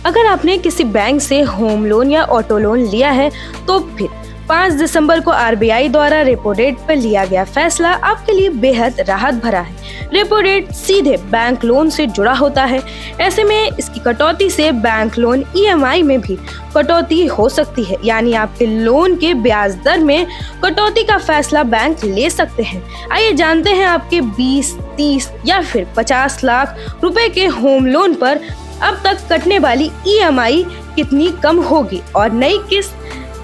अगर आपने किसी बैंक से होम लोन या ऑटो लोन लिया है तो फिर 5 दिसंबर को आरबीआई द्वारा रेपो रेट पर लिया गया फैसला आपके लिए बेहद राहत भरा है। रेपो रेट सीधे बैंक लोन से जुड़ा होता है। ऐसे में इसकी कटौती से बैंक लोन ईएमआई में भी कटौती हो सकती है, यानी आपके लोन के ब्याज दर में कटौती का फैसला बैंक ले सकते हैं। आइए जानते हैं आपके 20, 30 या फिर 50 लाख रुपए के होम लोन पर अब तक कटने वाली ईएमआई कितनी कम होगी और नई किस्त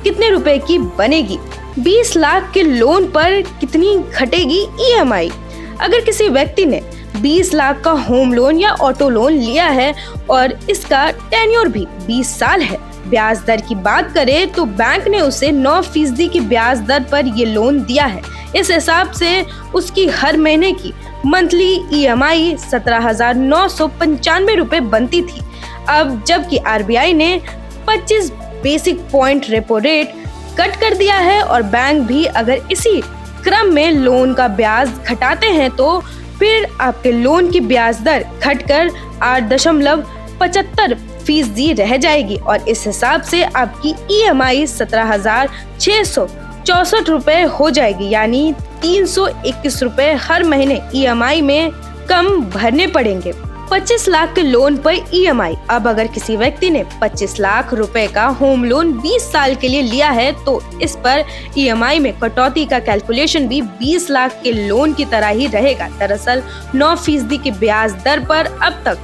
कितने रुपए की बनेगी। 20 लाख के लोन पर कितनी घटेगी ईएमआई। अगर किसी व्यक्ति ने 20 लाख का होम लोन या ऑटो लोन लिया है और इसका टेन्योर भी 20 साल है, ब्याज दर की बात करें तो बैंक ने उसे 9% की ब्याज दर पर ये लोन दिया है। इस हिसाब से उसकी हर महीने की मंथली ईएमआई 17,995 रुपए बनती थी। अब जबकि आरबीआई ने 25 basic point repo rate cut कर दिया है और बैंक भी अगर इसी क्रम में लोन का ब्याज घटाते हैं तो फिर आपके लोन की ब्याज दर घटकर 8.75% रह जाएगी और इस हिसाब से आपकी ईएमआई 17,664 रुपए हो जाएगी, यानी 321 रुपए हर महीने ईएमआई में कम भरने पड़ेंगे। 25 लाख के लोन पर ईएमआई। अब अगर किसी व्यक्ति ने 25 लाख रुपए का होम लोन 20 साल के लिए लिया है तो इस पर ईएमआई में कटौती का कैलकुलेशन भी 20 लाख के लोन की तरह ही रहेगा। दरअसल 9% की ब्याज दर पर अब तक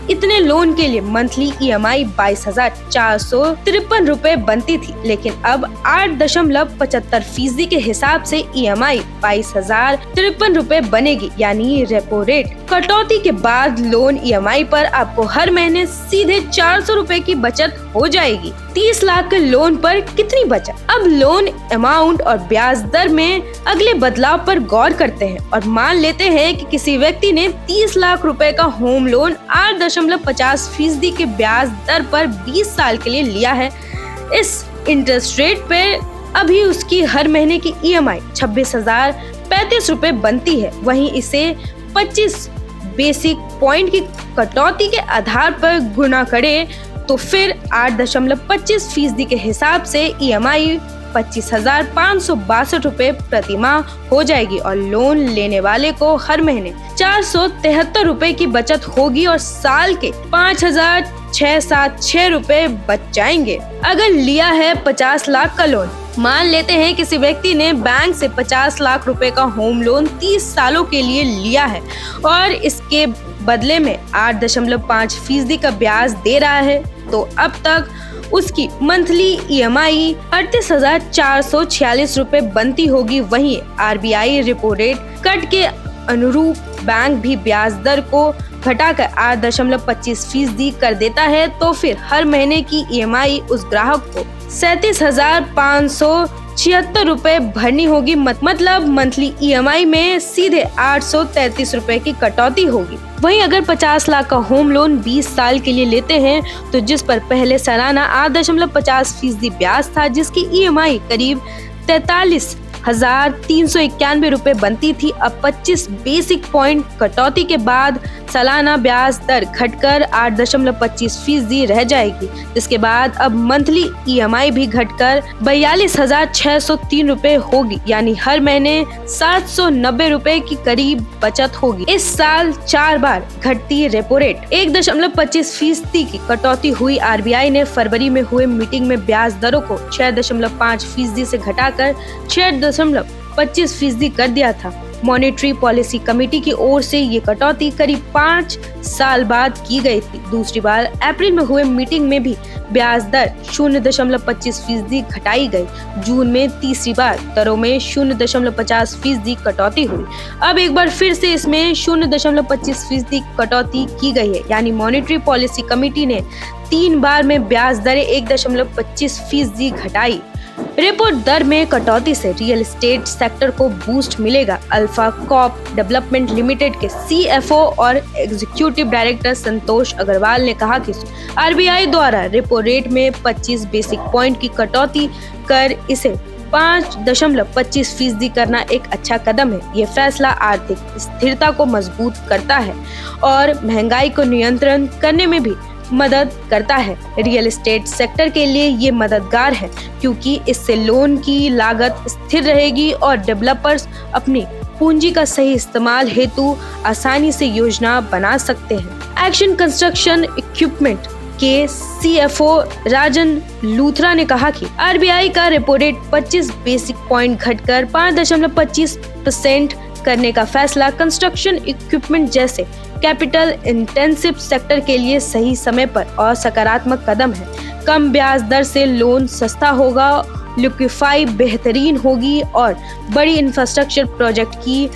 इतने लोन के लिए मंथली ईएमआई 22,453 रुपए बनती थी, लेकिन अब 8.75% के हिसाब से ईएमआई 22,053 रुपए बनेगी, यानी रेपो रेट कटौती के बाद लोन ईएमआई पर आपको हर महीने सीधे 400 रुपए की बचत हो जाएगी। 30 लाख के लोन पर कितनी बचत। अब लोन अमाउंट और ब्याज दर में अगले बदलाव पर गौर करते हैं और मान लेते हैं कि किसी व्यक्ति ने 30 लाख रुपए का होम लोन 8.50% के ब्याज दर पर 20 साल के लिए लिया है। इस इंटरेस्ट रेट पे अभी उसकी हर महीने की ईएमआई 26,035 रुपए बनती है। वहीं इसे 25 बेसिक पॉइंट की कटौती के आधार पर गुना करें तो फिर 8.25% के हिसाब से ईएमआई 25,562 रुपए प्रति माह हो जाएगी और लोन लेने वाले को हर महीने 473 रुपए की बचत होगी और साल के 5,676 रुपए बच जाएंगे। अगर लिया है 50 लाख का लोन, मान लेते हैं किसी व्यक्ति ने बैंक से 50 लाख रुपए का होम लोन 30 सालों के लिए लिया है और इसके बदले में 8.5% का ब्याज दे रहा है, तो अब तक उसकी मंथली ईएमआई 38,446 रुपए बनती होगी। वहीं आरबीआई रेपो रेट कट के अनुरूप बैंक भी ब्याज दर को घटाकर 8.25% कर देता है, तो फिर हर महीने की ईएमआई उस ग्राहक को 37,576 रुपए भरनी होगी। मतलब मंथली ईएमआई में सीधे 833 रुपए की कटौती होगी। वहीं अगर 50 लाख का होम लोन 20 साल के लिए लेते हैं तो जिस पर पहले सालाना 8.50% ब्याज था, जिसकी ईएमआई करीब 43,391 रुपए बनती थी, अब 25 बेसिक पॉइंट कटौती के बाद सालाना ब्याज दर घटकर 8.25% रह जाएगी, जिसके बाद अब मंथली ईएमआई भी घटकर 42,603 रुपए होगी, यानी हर महीने 790 रुपए की करीब बचत होगी। इस साल 4 बार घटती रेपो रेट 1.25% की कटौती हुई। आरबीआई ने फरवरी में हुए मीटिंग में ब्याज दरों को 6.5% से घटाकर 6.25% कर दिया था। मॉनेटरी पॉलिसी कमेटी की ओर से ये कटौती करीब 5 साल बाद की गई थी। दूसरी बार अप्रैल में हुए मीटिंग में भी ब्याज दर 0.25% घटाई गई। जून में तीसरी बार दरों में 0.50% कटौती हुई। अब एक बार फिर से इसमें 0.25% कटौती की गई है, यानी मॉनेटरी पॉलिसी कमेटी ने 3 बार में ब्याज दरें 1.25% घटाई। रेपो दर में कटौती से रियल एस्टेट सेक्टर को बूस्ट मिलेगा। अल्फा कॉप डेवलपमेंट लिमिटेड के सीएफओ और एग्जीक्यूटिव डायरेक्टर संतोष अग्रवाल ने कहा कि आरबीआई द्वारा रेपो रेट में 25 बेसिक पॉइंट की कटौती कर इसे 5.25% करना एक अच्छा कदम है। ये फैसला आर्थिक स्थिरता को मजबूत करता है और महंगाई को नियंत्रण करने में भी मदद करता है। रियल एस्टेट सेक्टर के लिए ये मददगार है क्योंकि इससे लोन की लागत स्थिर रहेगी और डेवलपर्स अपनी पूंजी का सही इस्तेमाल हेतु आसानी से योजना बना सकते हैं। एक्शन कंस्ट्रक्शन इक्विपमेंट के CFO राजन लूथरा ने कहा कि RBI का रेपो रेट 25 बेसिक पॉइंट घटकर 5.25% करने का फैसला कंस्ट्रक्शन इक्विपमेंट जैसे कैपिटल इंटेंसिव सेक्टर के लिए सही समय पर और सकारात्मक कदम है। कम ब्याज दर से लोन सस्ता होगा, लिक्विफाई बेहतरीन होगी और बड़ी इंफ्रास्ट्रक्चर प्रोजेक्ट की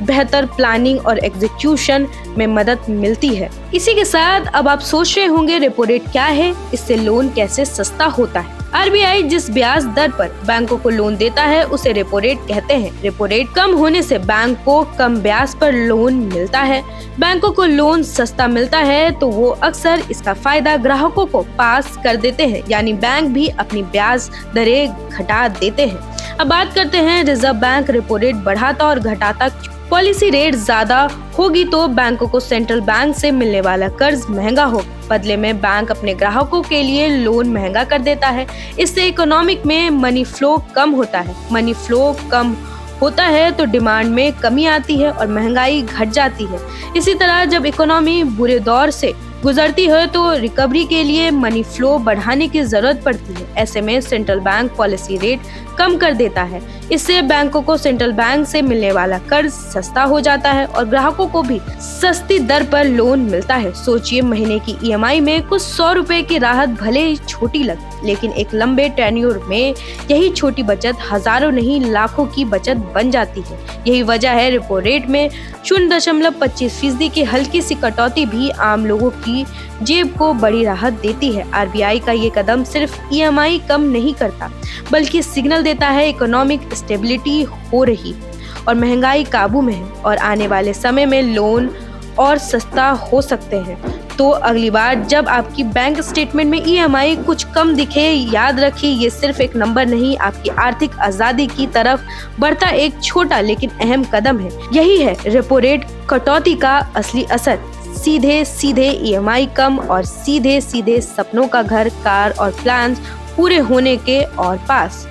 बेहतर प्लानिंग और एग्जीक्यूशन में मदद मिलती है। इसी के साथ अब आप सोच रहे होंगे रेपो रेट क्या है, इससे लोन कैसे सस्ता होता है। RBI जिस ब्याज दर पर बैंकों को लोन देता है उसे रेपो रेट कहते हैं। रेपो रेट कम होने से बैंक को कम ब्याज पर लोन मिलता है। बैंकों को लोन सस्ता मिलता है तो वो अक्सर इसका फायदा ग्राहकों को पास कर देते हैं, यानी बैंक भी अपनी ब्याज दरें घटा देते हैं। अब बात करते हैं रिजर्व बैंक रेपो रेट बढ़ाता और घटाता। पॉलिसी रेट ज्यादा होगी तो बैंकों को सेंट्रल बैंक से मिलने वाला कर्ज महंगा हो, बदले में बैंक अपने ग्राहकों के लिए लोन महंगा कर देता है। इससे इकोनॉमिक में मनी फ्लो कम होता है। मनी फ्लो कम होता है तो डिमांड में कमी आती है और महंगाई घट जाती है। इसी तरह जब इकोनॉमी बुरे दौर से गुजरती है तो रिकवरी के लिए मनी फ्लो बढ़ाने की जरूरत पड़ती है। ऐसे में सेंट्रल बैंक पॉलिसी रेट कम कर देता है। इससे बैंकों को सेंट्रल बैंक से मिलने वाला कर्ज सस्ता हो जाता है और ग्राहकों को भी सस्ती दर पर लोन मिलता है। सोचिए, महीने की EMI में कुछ 100 रुपए की राहत भले ही छोटी लगे, लेकिन एक लंबे टेन्योर में यही छोटी बचत हजारों नहीं लाखों की बचत बन जाती है। यही वजह है रेपो रेट में 0.25% की हल्की सी कटौती भी आम लोगों की जेब को बड़ी राहत देती है। RBI का ये कदम सिर्फ EMI कम नहीं करता, बल्कि सिग्नल देता है इकोनॉमिक स्टेबिलिटी हो रही और महंगाई काबू में है और आने वाले समय में लोन और सस्ता हो सकते हैं। तो अगली बार जब आपकी बैंक स्टेटमेंट में EMI कुछ कम दिखे, याद रखिए ये सिर्फ एक नंबर नहीं, आपकी आर्थिक आजादी की तरफ बढ़ता एक छोटा लेकिन अहम कदम है। यही है रेपो रेट कटौती का असली असर। सीधे सीधे EMI कम और सीधे सीधे सपनों का घर, कार और प्लान्स पूरे होने के और पास।